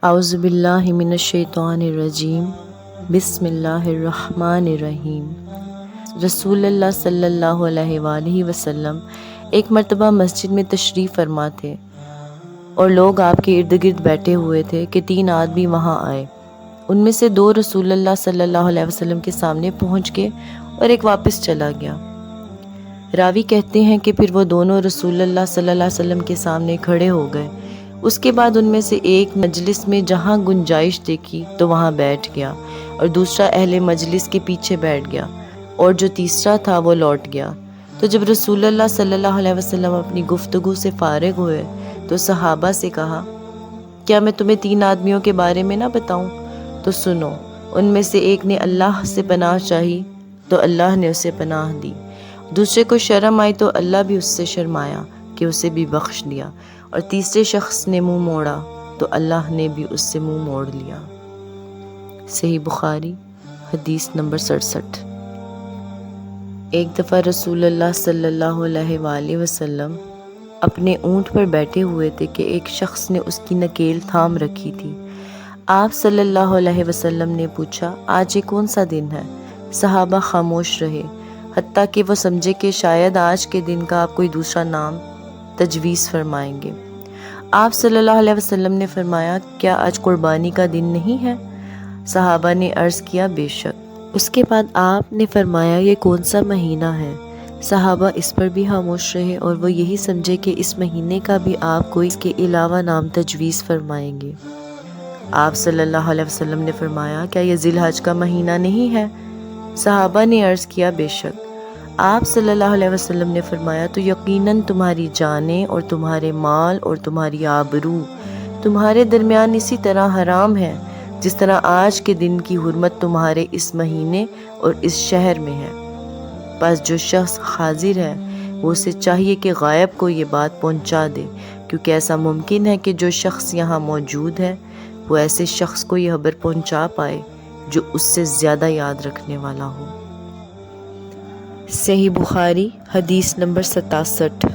اعوذ باللہ من الشیطان الرجیم بسم اللہ الرحمن الرحیم۔ رسول اللہ صلی اللہ علیہ وآلہ وسلم ایک مرتبہ مسجد میں تشریف فرما تھے اور لوگ آپ کے ارد گرد بیٹھے ہوئے تھے کہ 3 آدمی وہاں آئے۔ ان میں سے 2 رسول اللہ صلی اللہ علیہ وسلم کے سامنے پہنچ گئے اور ایک واپس چلا گیا۔ راوی کہتے ہیں کہ پھر وہ دونوں رسول اللہ صلی اللہ علیہ وسلم کے سامنے کھڑے ہو گئے۔ اس کے بعد ان میں سے ایک مجلس میں جہاں گنجائش دیکھی تو وہاں بیٹھ گیا اور دوسرا اہل مجلس کے پیچھے بیٹھ گیا اور جو تیسرا تھا وہ لوٹ گیا۔ تو جب رسول اللہ صلی اللہ علیہ وسلم اپنی گفتگو سے فارغ ہوئے تو صحابہ سے کہا، کیا میں تمہیں 3 آدمیوں کے بارے میں نہ بتاؤں؟ تو سنو۔ ان میں سے ایک نے اللہ سے پناہ چاہی تو اللہ نے اسے پناہ دی، دوسرے کو شرم آئی تو اللہ بھی اس سے شرمایا کہ اسے بھی بخش دیا، اور تیسرے شخص نے منہ موڑا تو اللہ نے بھی اس سے منہ موڑ لیا۔ صحیح بخاری حدیث نمبر 67۔ ایک دفعہ رسول اللہ صلی اللہ علیہ وآلہ وسلم اپنے اونٹ پر بیٹھے ہوئے تھے کہ ایک شخص نے اس کی نکیل تھام رکھی تھی۔ آپ صلی اللہ علیہ وسلم نے پوچھا، آج یہ کون سا دن ہے؟ صحابہ خاموش رہے، حتیٰ کہ وہ سمجھے کہ شاید آج کے دن کا آپ کوئی دوسرا نام تجویز فرمائیں گے۔ آپ صلی اللہ علیہ وسلم نے فرمایا، کیا آج قربانی کا دن نہیں ہے؟ صحابہ نے عرض کیا، بے شک۔ اس کے بعد آپ نے فرمایا، یہ کون سا مہینہ ہے؟ صحابہ اس پر بھی خاموش رہے اور وہ یہی سمجھے کہ اس مہینے کا بھی آپ کوئی اس کے علاوہ نام تجویز فرمائیں گے۔ آپ صلی اللہ علیہ وسلم نے فرمایا، کیا یہ ذی الحج کا مہینہ نہیں ہے؟ صحابہ نے عرض کیا، بے شک۔ آپ صلی اللہ علیہ وسلم نے فرمایا، تو یقیناً تمہاری جانیں اور تمہارے مال اور تمہاری آبرو تمہارے درمیان اسی طرح حرام ہے جس طرح آج کے دن کی حرمت تمہارے اس مہینے اور اس شہر میں ہے۔ بس جو شخص حاضر ہے وہ اسے چاہیے کہ غائب کو یہ بات پہنچا دے، کیونکہ ایسا ممکن ہے کہ جو شخص یہاں موجود ہے وہ ایسے شخص کو یہ خبر پہنچا پائے جو اس سے زیادہ یاد رکھنے والا ہو۔ صحیح بخاری حدیث نمبر 67۔